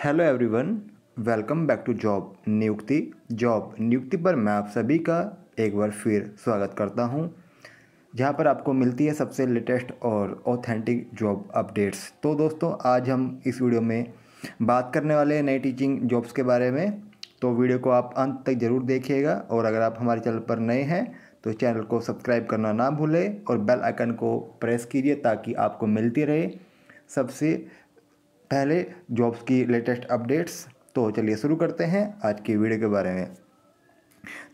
Hello everyone, welcome back to job नियुक्ति पर मैं आप सभी का एक बार फिर स्वागत करता हूं, जहां पर आपको मिलती है सबसे लेटेस्ट और ऑथेंटिक जॉब अपडेट्स। तो दोस्तों, आज हम इस वीडियो में बात करने वाले हैं नई टीचिंग जॉब्स के बारे में। तो वीडियो को आप अंत तक ज़रूर देखिएगा, और अगर आप हमारे चैनल पर नए हैं तो चैनल को सब्सक्राइब करना ना भूलें और बेल आइकन को प्रेस कीजिए ताकि आपको मिलती रहे सबसे पहले जॉब्स की लेटेस्ट अपडेट्स। तो चलिए शुरू करते हैं आज की वीडियो के बारे में।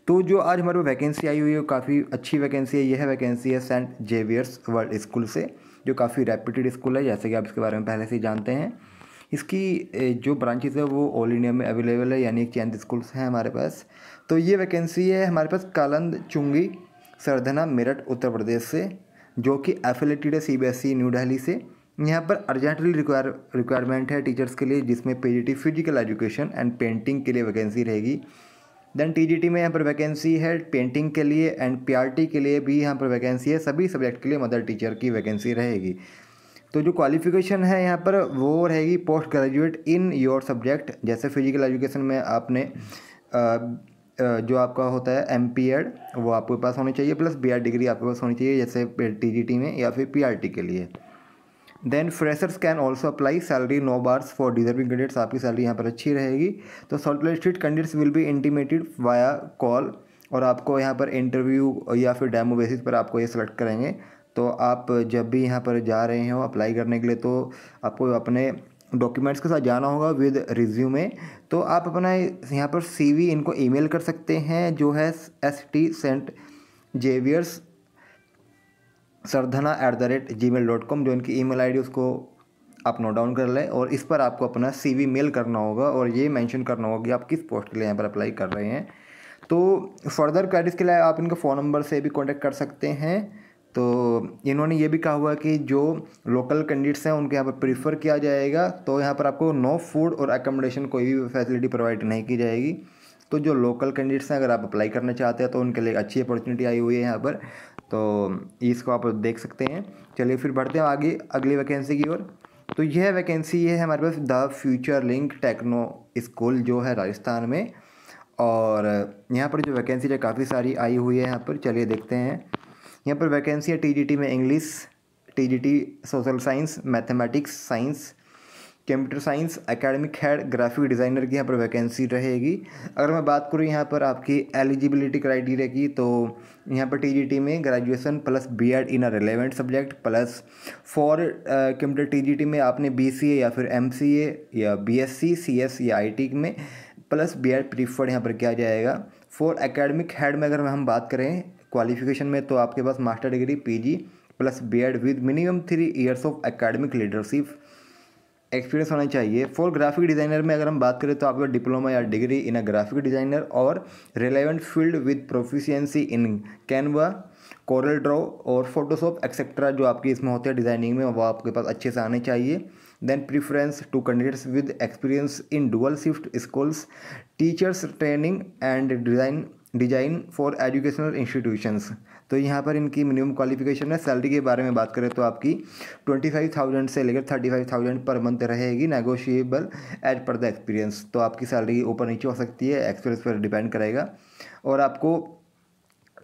तो जो आज हमारे वैकेंसी आई हुई है काफ़ी अच्छी वैकेंसी है। यह वैकेंसी है सेंट जेवियर्स वर्ल्ड स्कूल से, जो काफ़ी रेप्यूटेड स्कूल है, जैसे कि आप इसके बारे में पहले से ही जानते हैं। इसकी जो ब्रांचेस है वो ऑल इंडिया में अवेलेबल है, यानी चयनित स्कूल्स हैं हमारे पास। तो ये वैकेंसी है हमारे पास कालंद चुंगी सरधना मेरठ उत्तर प्रदेश से, जो कि एफिलेटेड है CBSE न्यू दिल्ली से। यहाँ पर अर्जेंटली रिक्वायरमेंट है टीचर्स के लिए, जिसमें PGT physical education and painting के लिए वैकेंसी रहेगी। देन TGT में यहाँ पर वैकेंसी है पेंटिंग के लिए, एंड PRT के लिए भी यहाँ पर वैकेंसी है। सभी सब्जेक्ट के लिए मदर टीचर की वैकेंसी रहेगी। तो जो क्वालिफिकेशन है यहाँ पर वो रहेगी post graduate in your subject. जैसे फिजिकल एजुकेशन में आपने जो आपका होता है MPEd वो आपके पास होनी चाहिए, प्लस BEd डिग्री आपके पास होनी चाहिए, जैसे TGT में या फिर PRT के लिए। Then freshers can also apply, salary 9 bars for deserving candidates. आपकी सैलरी यहाँ पर अच्छी रहेगी। तो shortlisted candidates will be intimated via call, और आपको यहाँ पर इंटरव्यू या फिर डेमो बेसिस पर आपको ये सेलेक्ट करेंगे। तो आप जब भी यहाँ पर जा रहे हो अप्लाई करने के लिए, तो आपको अपने डॉक्यूमेंट्स के साथ जाना होगा विद रिज्यूमे। तो आप अपना यहाँ पर CV इनको ईमेल कर सकते हैं, जो है ST सेंट जेवियर्स sardhana@gmail.com, जो इनकी ईमेल आईडी उसको आप नोट डाउन कर लें। और इस पर आपको अपना CV मेल करना होगा और ये मेंशन करना होगा कि आप किस पोस्ट के लिए यहाँ पर अप्लाई कर रहे हैं। तो फर्दर क्वेरीज के लिए आप इनका फ़ोन नंबर से भी कांटेक्ट कर सकते हैं। तो इन्होंने ये भी कहा हुआ है कि जो लोकल कैंडिडेट्स हैं उनके यहाँ पर प्रीफर किया जाएगा। तो यहाँ पर आपको नो फूड और अकोमोडेशन कोई भी फैसिलिटी प्रोवाइड नहीं की जाएगी। तो जो लोकल कैंडिडेट्स हैं, अगर आप अप्लाई करना चाहते हैं तो उनके लिए अच्छी अपॉर्चुनिटी आई हुई है यहाँ पर। तो इसको आप देख सकते हैं। चलिए फिर बढ़ते हैं आगे अगली वैकेंसी की ओर। तो यह वैकेंसी है हमारे पास the future link techno school, जो है राजस्थान में। और यहाँ पर जो वैकेंसी है काफ़ी सारी आई हुई है यहाँ पर। चलिए देखते हैं। यहाँ पर वैकेंसी है TGT में English, TGT social science, mathematics science, computer science, academic head, graphic designer की यहाँ पर वैकेंसी रहेगी। अगर मैं बात करूँ यहाँ पर आपकी एलिजिबिलिटी क्राइटेरिया की, तो यहाँ पर TGT में graduation plus BEd in a relevant subject, plus for computer TGT में आपने BCA या फिर MCA या BSc CS या IT में प्लस BEd प्रीफर्ड यहाँ पर किया जाएगा। फॉर एकेडमिक हेड में अगर हम बात करें क्वालिफिकेशन में, तो आपके पास master degree PG plus BEd with minimum 3 years of academic leadership experience होना चाहिए। फॉर ग्राफिक डिज़ाइनर में अगर हम बात करें तो आपका डिप्लोमा या degree in a graphic designer और relevant field with proficiency in Canva, Corel Draw और फोटोशॉप एक्सेट्रा, जो आपकी इसमें होते हैं डिज़ाइनिंग में, वो आपके पास अच्छे से आने चाहिए। Then preference to candidates with experience in dual shift schools, teachers training and design for educational institutions. तो यहाँ पर इनकी मिनिमम क्वालिफिकेशन है। सैलरी के बारे में बात करें तो आपकी 25,000 से लेकर 35,000 पर मंथ रहेगी, negotiable as per the experience. तो आपकी सैलरी ऊपर नीचे हो सकती है, एक्सपीरियंस पर डिपेंड करेगा। और आपको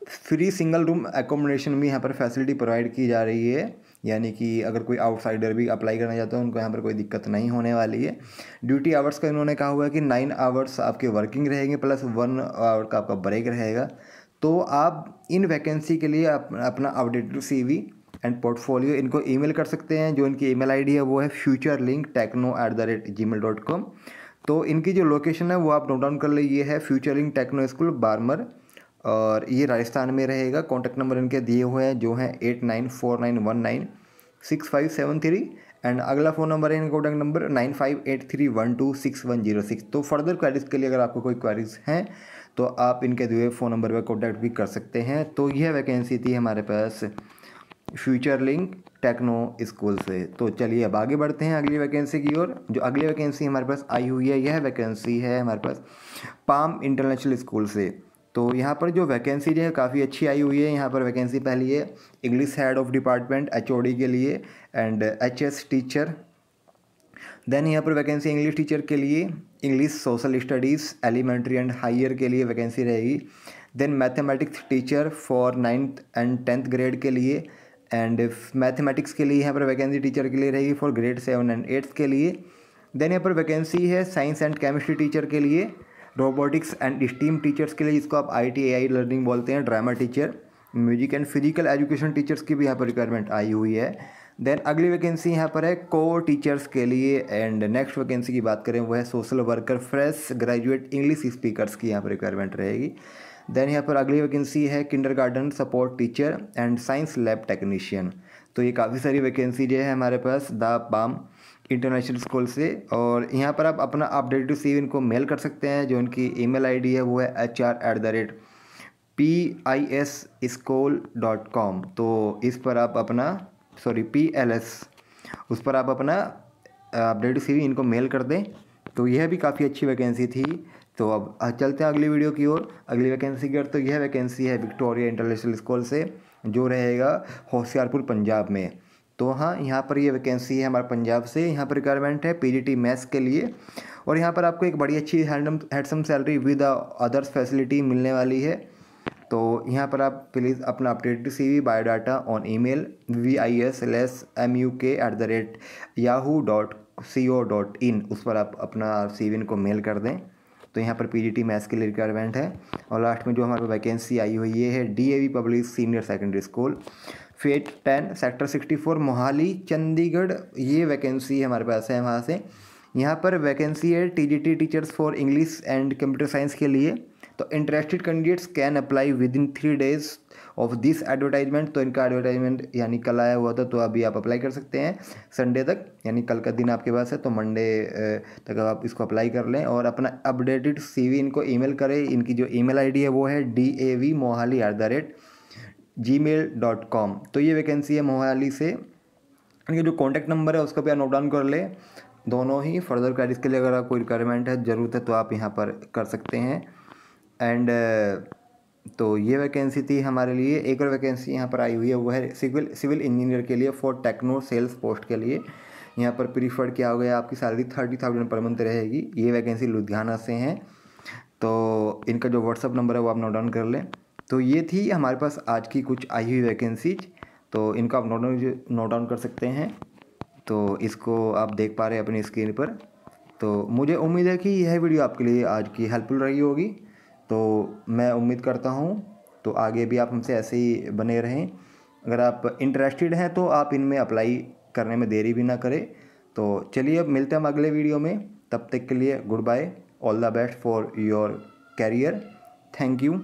फ्री सिंगल रूम एकोमोडेशन भी यहाँ पर फैसिलिटी प्रोवाइड की जा रही है, यानी कि अगर कोई आउटसाइडर भी अप्लाई करना चाहता है उनको यहाँ पर कोई दिक्कत नहीं होने वाली है। ड्यूटी आवर्स का इन्होंने कहा हुआ है कि 9 आवर्स आपके वर्किंग रहेंगे, प्लस 1 आवर का आपका ब्रेक रहेगा। तो आप इन वैकेंसी के लिए अपना अपडेटेड CV एंड पोर्टफोलियो इनको ईमेल कर सकते हैं। जो इनकी ईमेल आईडी है वो है futurelink.techno@gmail.com। तो इनकी जो लोकेशन है वो आप नोट डाउन कर लीजिए, ये है future link techno school Barmer, और ये राजस्थान में रहेगा। कॉन्टैक्ट नंबर इनके दिए हुए हैं, जो हैं 8949196573, एंड अगला फ़ोन नंबर है इनका कॉन्टैक्ट नंबर 9583126106। तो फर्दर क्वेरीज के लिए अगर आपको कोई क्वेरीज हैं तो आप इनके दिए फ़ोन नंबर पर कॉन्टैक्ट भी कर सकते हैं। तो यह वैकेंसी थी हमारे पास फ्यूचर लिंक टेक्नो स्कूल से। तो चलिए अब आगे बढ़ते हैं अगली वैकेंसी की ओर। जो अगली वैकेंसी हमारे पास आई हुई है, यह वैकेंसी है हमारे पास पाम इंटरनेशनल स्कूल से। तो यहाँ पर जो वैकेंसी जो है काफ़ी अच्छी आई हुई है। यहाँ पर वैकेंसी पहली है English head of department HOD के लिए, एंड HS टीचर। देन यहाँ पर वैकेंसी इंग्लिश टीचर के लिए, English social studies elementary and higher के लिए वैकेंसी रहेगी। Then mathematics teacher for 9th and 10th grade के लिए, एंड मैथमेटिक्स के लिए यहाँ पर वैकेंसी टीचर के लिए रहेगी फॉर ग्रेड 7 एंड 8th के लिए। देन यहाँ पर वैकेंसी है साइंस एंड केमिस्ट्री टीचर के लिए, रोबोटिक्स एंड स्टीम टीचर्स के लिए जिसको आप ITAI लर्निंग बोलते हैं, drama teacher, music and physical education teachers की भी यहाँ पर रिक्वायरमेंट आई हुई है। देन अगली वैकेंसी यहाँ पर है को टीचर्स के लिए, एंड नेक्स्ट वैकेंसी की बात करें वो है social worker fresh graduate English speakers की यहाँ पर रिक्वायरमेंट रहेगी। देन यहाँ पर अगली वैकेंसी है kindergarten support teacher and science lab technician. तो ये काफ़ी सारी वैकेंसी जो है हमारे पास द पाम इंटरनेशनल स्कूल से, और यहाँ पर आप अपना अपडेटेड CV इनको मेल कर सकते हैं। जो इनकी email ID है वो है hr@pischool.com। तो इस पर आप अपना PLS उस पर आप अपना अपडेटेड CV इनको मेल कर दें। तो यह भी काफ़ी अच्छी वैकेंसी थी। तो अब चलते हैं अगली वीडियो की ओर, अगली वैकेंसी की ओर। तो यह वैकेंसी है विक्टोरिया इंटरनेशनल स्कूल से, जो रहेगा होशियारपुर पंजाब में। तो हाँ, यहाँ पर ये वैकेंसी है हमारे पंजाब से। यहाँ पर रिक्वायरमेंट है PGT मैथ्स के लिए, और यहाँ पर आपको एक बड़ी अच्छी handsome salary with others facility मिलने वाली है। तो यहाँ पर आप प्लीज़ अपना updated CV biodata on email VISLSMUK@yahoo.co.in उस पर आप अपना CV इनको मेल कर दें। तो यहाँ पर PGT मैथ्स के लिए रिक्वायरमेंट है। और लास्ट में जो हमारे वैकेंसी आई हुई ये है DAV public senior secondary school phase 10 sector 64 Mohali Chandigarh. ये वैकेंसी हमारे पास है वहाँ से। यहाँ पर वैकेंसी है TGT teachers for English and computer science के लिए। तो interested candidates can apply with in 3 days of this advertisement. तो इनका एडवर्टाइजमेंट यानी कल आया हुआ था, तो अभी आप अप्लाई कर सकते हैं संडे तक, यानी कल का दिन आपके पास है। तो मंडे तक आप इसको अप्लाई कर लें और अपना अपडेटेड CV इनको ईमेल करें। इनकी जो ईमेल ID है वो है davmohali@gmail.com। तो ये वैकेंसी है मोहाली से। इनके जो कॉन्टैक्ट नंबर है उसका भी आप नोट डाउन कर लें। दोनों ही फर्दर क्वेरीज के लिए अगर आपको रिक्वायरमेंट है, ज़रूरत है, तो आप यहाँ पर कर सकते हैं। एंड तो ये वैकेंसी थी हमारे लिए। एक और वैकेंसी यहाँ पर आई हुई है वो है सिविल इंजीनियर के लिए फॉर टेक्नो सेल्स पोस्ट के लिए। यहाँ पर प्रीफर्ड क्या हो गया, आपकी सैलरी 30,000 पर मंथ रहेगी। ये वैकेंसी लुधियाना से हैं। तो इनका जो व्हाट्सअप नंबर है वो आप नोट डाउन कर लें। तो ये थी हमारे पास आज की कुछ आई हुई वैकेंसीज। तो इनको आप नोट डाउन कर सकते हैं। तो इसको आप देख पा रहे हैं अपनी स्क्रीन पर। तो मुझे उम्मीद है कि यह वीडियो आपके लिए आज की हेल्पफुल रही होगी। तो मैं उम्मीद करता हूँ तो आगे भी आप हमसे ऐसे ही बने रहें। अगर आप इंटरेस्टेड हैं तो आप इनमें अप्लाई करने में देरी भी ना करें। तो चलिए अब मिलते हैं हम अगले वीडियो में। तब तक के लिए goodbye, all the best for your career. Thank you.